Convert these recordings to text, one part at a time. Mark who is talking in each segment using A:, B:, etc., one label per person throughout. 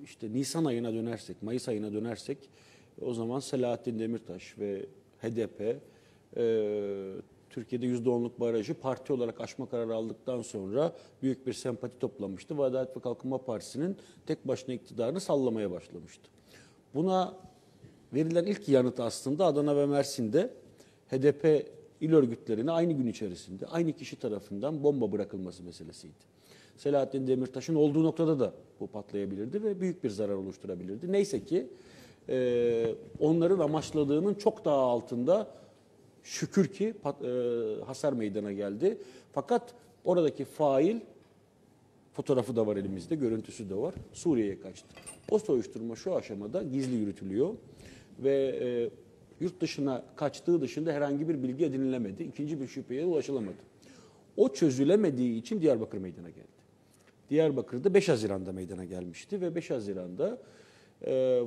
A: işte Nisan ayına dönersek, Mayıs ayına dönersek o zaman Selahattin Demirtaş ve HDP Türkiye'de %10'luk barajı parti olarak aşma kararı aldıktan sonra büyük bir sempati toplamıştı. Adalet ve Kalkınma Partisi'nin tek başına iktidarını sallamaya başlamıştı. Buna verilen ilk yanıt aslında Adana ve Mersin'de HDP il örgütlerine aynı gün içerisinde aynı kişi tarafından bomba bırakılması meselesiydi. Selahattin Demirtaş'ın olduğu noktada da bu patlayabilirdi ve büyük bir zarar oluşturabilirdi. Neyse ki onların amaçladığının çok daha altında şükür ki hasar meydana geldi. Fakat oradaki fail, fotoğrafı da var elimizde, görüntüsü de var, Suriye'ye kaçtı. O soruşturma şu aşamada gizli yürütülüyor ve yurt dışına kaçtığı dışında herhangi bir bilgi edinilemedi. İkinci bir şüpheye ulaşılamadı. O çözülemediği için Diyarbakır meydana geldi. Diyarbakır'da 5 Haziran'da meydana gelmişti ve 5 Haziran'da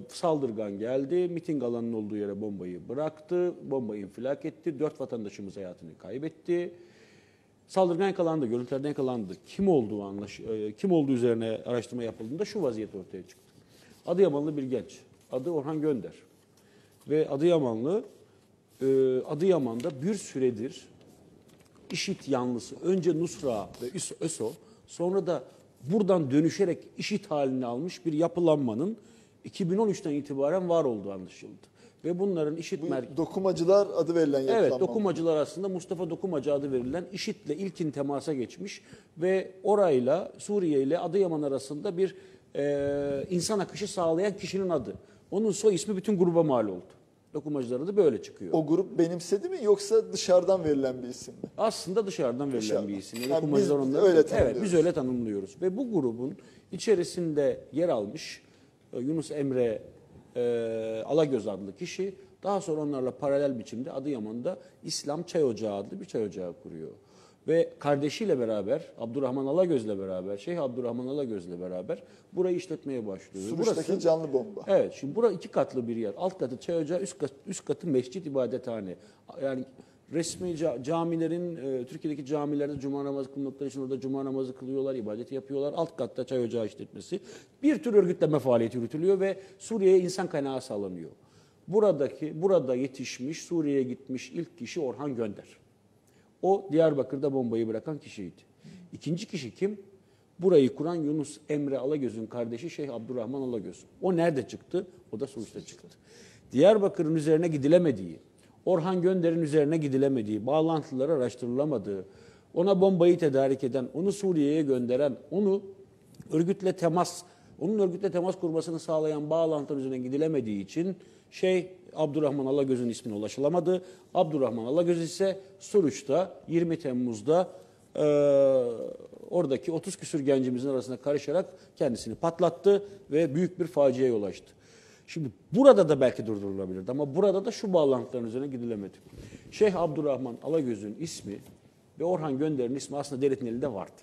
A: saldırgan geldi, miting alanının olduğu yere bombayı bıraktı, bombayı infilak etti, 4 vatandaşımız hayatını kaybetti. Saldırgan yakalandı, görüntülerden yakalandı. Kim olduğu üzerine araştırma yapıldığında şu vaziyet ortaya çıktı. Adıyamanlı bir genç, adı Orhan Gönder ve Adıyaman'da bir süredir IŞİD yanlısı, önce Nusra ve ÖSO, sonra da buradan dönüşerek IŞİD halini almış bir yapılanmanın 2013'ten itibaren var olduğu anlaşıldı. Ve bunların IŞİD
B: Dokumacılar adı verilen yapılanma.
A: Evet, Dokumacılar aslında Mustafa Dokumacı adı verilen IŞİD'le ilkin temasa geçmiş ve orayla Suriye ile Adıyaman arasında bir insan akışı sağlayan kişinin adı. Onun soy ismi bütün gruba mal oldu. Dokumacılara da böyle çıkıyor.
B: O grup benimsedi mi yoksa dışarıdan verilen bir isim mi?
A: Aslında dışarıdan verilen bir isim.
B: Yani biz öyle tanımlıyoruz.
A: Evet, biz öyle tanımlıyoruz. Ve bu grubun içerisinde yer almış Yunus Emre Alagöz adlı kişi daha sonra onlarla paralel biçimde Adıyaman'da İslam Çay Ocağı adlı bir çay ocağı kuruyor. Ve kardeşiyle beraber, Abdurrahman Alagöz'le beraber, Şeyh Abdurrahman Alagöz'le beraber burayı işletmeye başlıyor.
B: Suruç'taki canlı bomba.
A: Evet, şimdi burası 2 katlı bir yer. Alt katı çay ocağı, üst katı mescit, ibadethane. Yani resmi camilerin, Türkiye'deki camilerde cuma namazı kılındıkları için orada cuma namazı kılıyorlar, ibadeti yapıyorlar. Alt katta çay ocağı işletmesi. Bir tür örgütleme faaliyeti yürütülüyor ve Suriye'ye insan kaynağı sağlanıyor. Burada yetişmiş, Suriye'ye gitmiş ilk kişi Orhan Gönder. O Diyarbakır'da bombayı bırakan kişiydi. İkinci kişi kim? Burayı kuran Yunus Emre Alagöz'ün kardeşi Şeyh Abdurrahman Alagöz. O nerede çıktı? O da Suruç'ta çıktı. Diyarbakır'ın üzerine gidilemediği, Orhan Gönder'in üzerine gidilemediği, bağlantıları araştırılamadığı, ona bombayı tedarik eden, onu Suriye'ye gönderen, onun örgütle temas kurmasını sağlayan bağlantılar üzerine gidilemediği için Abdurrahman Alagöz'ün ismine ulaşılamadı. Abdurrahman Alagöz ise Suruç'ta 20 Temmuz'da oradaki 30 küsür gencimizin arasına karışarak kendisini patlattı ve büyük bir faciaya yol açtı. Şimdi burada da belki durdurulabilirdi ama burada da şu bağlantıların üzerine gidilemedi. Şeyh Abdurrahman Alagöz'ün ismi ve Orhan Gönder'in ismi aslında devletin elinde vardı.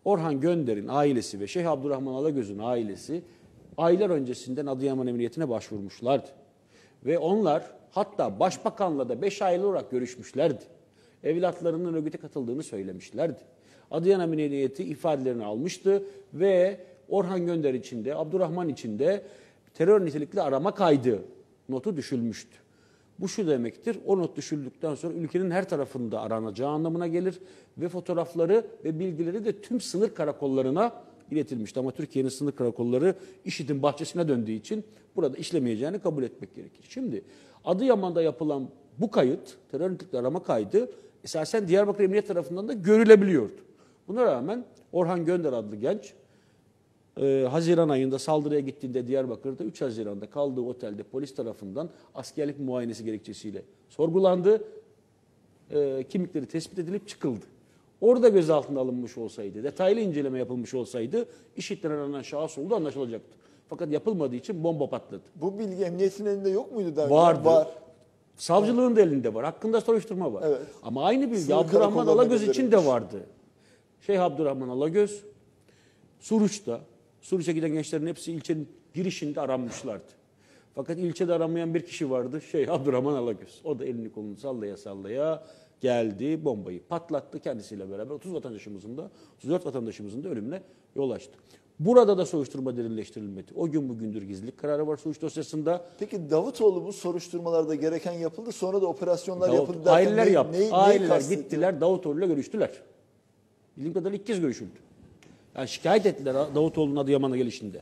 A: Orhan Gönder'in ailesi ve Şeyh Abdurrahman Alagöz'ün ailesi aylar öncesinden Adıyaman Emniyetine başvurmuşlardı. Ve onlar hatta Başbakan'la da 5 aylık olarak görüşmüşlerdi. Evlatlarının örgüte katıldığını söylemişlerdi. Adıyaman Emniyeti ifadelerini almıştı ve Orhan Gönder için de Abdurrahman için de terör nitelikli arama kaydı notu düşülmüştü. Bu şu demektir, o not düşüldükten sonra ülkenin her tarafında aranacağı anlamına gelir ve fotoğrafları ve bilgileri de tüm sınır karakollarına iletilmişti. Ama Türkiye'nin sınır karakolları IŞİD'in bahçesine döndüğü için burada işlemeyeceğini kabul etmek gerekir. Şimdi Adıyaman'da yapılan bu kayıt, terör nitelikli arama kaydı esasen Diyarbakır Emniyet tarafından da görülebiliyordu. Buna rağmen Orhan Gönder adlı genç Haziran ayında saldırıya gittiğinde Diyarbakır'da 3 Haziran'da kaldığı otelde polis tarafından askerlik muayenesi gerekçesiyle sorgulandı. Kimlikleri tespit edilip çıkıldı. Orada gözaltına alınmış olsaydı, detaylı inceleme yapılmış olsaydı IŞİD'den aranan şahıs olduğu anlaşılacaktı. Fakat yapılmadığı için bomba patladı.
B: Bu bilgi emniyetin elinde yok muydu?
A: Vardı.
B: Var.
A: Savcılığın da elinde var. Hakkında soruşturma var.
B: Evet.
A: Ama aynı bilgi
B: Sınır
A: Abdurrahman Alagöz için de
B: gönderilmiş.
A: vardı. Şeyh Abdurrahman Alagöz, Suruç'a giden gençlerin hepsi ilçenin girişinde aranmışlardı. Fakat ilçede aranmayan bir kişi vardı. Şeyh Abdurrahman Alagöz. O da elini kolunu sallaya sallaya geldi, bombayı patlattı kendisiyle beraber 34 vatandaşımızın da ölümüne yol açtı. Burada da soruşturma derinleştirilmedi. O gün bugündür gizlilik kararı var suç dosyasında.
B: Peki Davutoğlu bu soruşturmalarda gereken yapıldı, sonra da operasyonlar yapıldı derken
A: Aileler yaptı.
B: neyi
A: Aileler
B: kastediyor?
A: gittiler Davutoğlu'yla görüştüler. Bildiğim kadarıyla 2 kez görüşüldü. Yani şikayet ettiler Davutoğlu'nun Adıyaman'a gelişinde.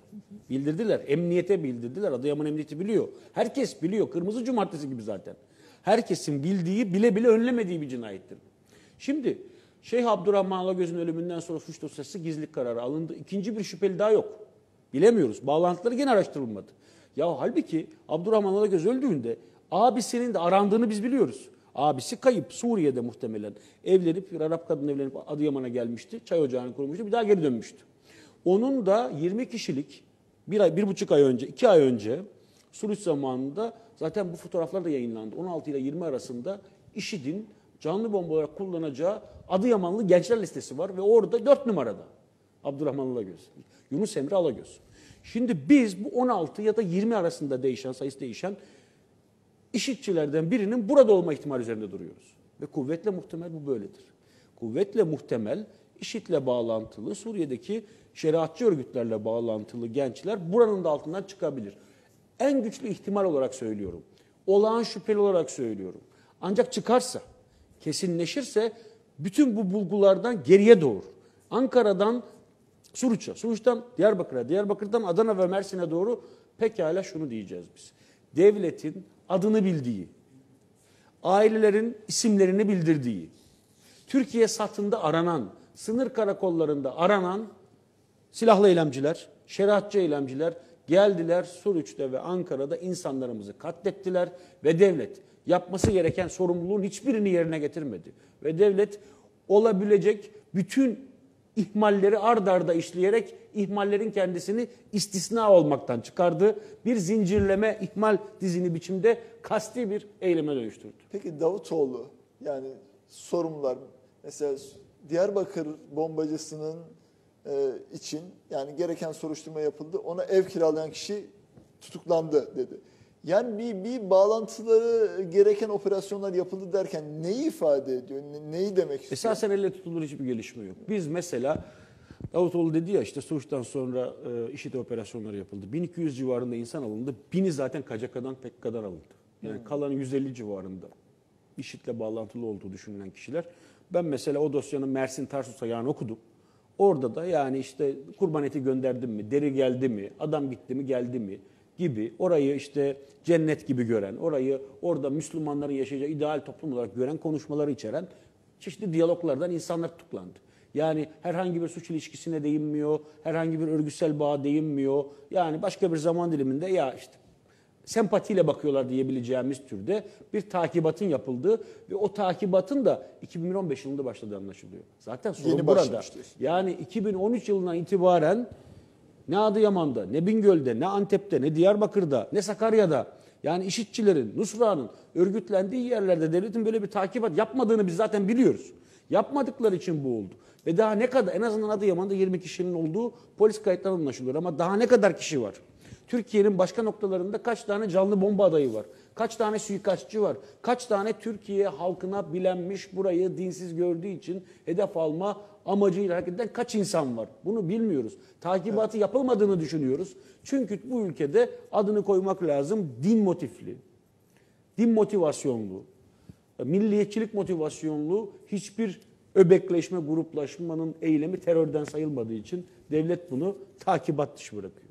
A: Bildirdiler. Emniyete bildirdiler. Adıyaman Emniyeti biliyor. Herkes biliyor. Kırmızı Cumartesi gibi zaten. Herkesin bildiği, bile bile önlemediği bir cinayettir. Şimdi Şeyh Abdurrahman Alagöz'ün ölümünden sonra suç dosyası gizlilik kararı alındı. İkinci bir şüpheli daha yok. Bilemiyoruz. Bağlantıları gene araştırılmadı. Ya halbuki Abdurrahman Alagöz öldüğünde abisinin de arandığını biz biliyoruz. Abisi kayıp. Suriye'de muhtemelen evlenip, bir Arap kadın evlenip Adıyaman'a gelmişti. Çay ocağını kurmuştu. Bir daha geri dönmüştü. Onun da 20 kişilik 1,5 ay önce, 2 ay önce Suruç zamanında zaten bu fotoğraflar da yayınlandı. 16 ile 20 arasında IŞİD'in canlı bomba olarak kullanacağı Adıyamanlı gençler listesi var ve orada 4 numarada Abdurrahman Alagöz, Yunus Emre Alagöz. Şimdi biz bu 16 ya da 20 arasında sayısı değişen IŞİD'çilerden birinin burada olma ihtimali üzerinde duruyoruz. Ve kuvvetle muhtemel bu böyledir. Kuvvetle muhtemel IŞİD'le bağlantılı, Suriye'deki şeriatçı örgütlerle bağlantılı gençler buranın da altından çıkabilir. En güçlü ihtimal olarak söylüyorum. Olağan şüpheli olarak söylüyorum. Ancak çıkarsa, kesinleşirse bütün bu bulgulardan geriye doğru. Ankara'dan Suruç'a, Suruç'tan Diyarbakır'a, Diyarbakır'dan Adana ve Mersin'e doğru pekala şunu diyeceğiz biz. Devletin adını bildiği, ailelerin isimlerini bildirdiği, Türkiye satında aranan, sınır karakollarında aranan silahlı eylemciler, şeriatçı eylemciler geldiler Suruç'ta ve Ankara'da insanlarımızı katlettiler ve devlet yapması gereken sorumluluğun hiçbirini yerine getirmedi. Ve devlet olabilecek bütün ihmalleri ard arda işleyerek ihmallerin kendisini istisna olmaktan çıkardı. Bir zincirleme ihmal dizini biçimde kasti bir eyleme dönüştürdü.
B: Peki Davutoğlu, yani sorumlular, mesela Diyarbakır bombacısının için yani gereken soruşturma yapıldı. Ona ev kiralayan kişi tutuklandı dedi. Yani bir bağlantıları gereken operasyonlar yapıldı derken neyi ifade ediyor? Neyi demek istiyor?
A: Esasen elle tutulur hiçbir gelişme yok. Biz mesela Davutoğlu dedi ya işte Suruç'tan sonra IŞİD operasyonları yapıldı. 1200 civarında insan alındı. 1000'i zaten KCK'dan PKK'dan alındı. Yani kalan 150 civarında IŞİD'le bağlantılı olduğu düşünülen kişiler. Ben mesela o dosyanın Mersin Tarsus ayağını okudum. Orada da yani işte kurban eti gönderdim mi, deri geldi mi, adam gitti mi geldi mi gibi orayı işte cennet gibi gören, orayı orada Müslümanların yaşayacağı ideal toplum olarak gören konuşmaları içeren çeşitli diyaloglardan insanlar tutuklandı. Yani herhangi bir suç ilişkisine değinmiyor, herhangi bir örgütsel bağa değinmiyor. Yani başka bir zaman diliminde ya işte sempatiyle bakıyorlar diyebileceğimiz türde bir takibatın yapıldığı ve o takibatın da 2015 yılında başladığı anlaşılıyor. Zaten sorun
B: Yeni
A: burada.
B: diyorsun.
A: Yani 2013 yılından itibaren ne Adıyaman'da, ne Bingöl'de, ne Antep'te, ne Diyarbakır'da, ne Sakarya'da yani IŞİD'çilerin, Nusra'nın örgütlendiği yerlerde devletin böyle bir takibat yapmadığını biz zaten biliyoruz. Yapmadıkları için bu oldu. Ve daha ne kadar, en azından Adıyaman'da 20 kişinin olduğu polis kayıtlarından anlaşılıyor ama daha ne kadar kişi var? Türkiye'nin başka noktalarında kaç tane canlı bomba adayı var? Kaç tane suikastçı var? Kaç tane Türkiye halkına bilenmiş burayı dinsiz gördüğü için hedef alma amacıyla hareket eden kaç insan var? Bunu bilmiyoruz. Takibatı yapılmadığını düşünüyoruz. Çünkü bu ülkede adını koymak lazım din motifli, din motivasyonlu, milliyetçilik motivasyonlu hiçbir öbekleşme, gruplaşmanın eylemi terörden sayılmadığı için devlet bunu takibat dışı bırakıyor.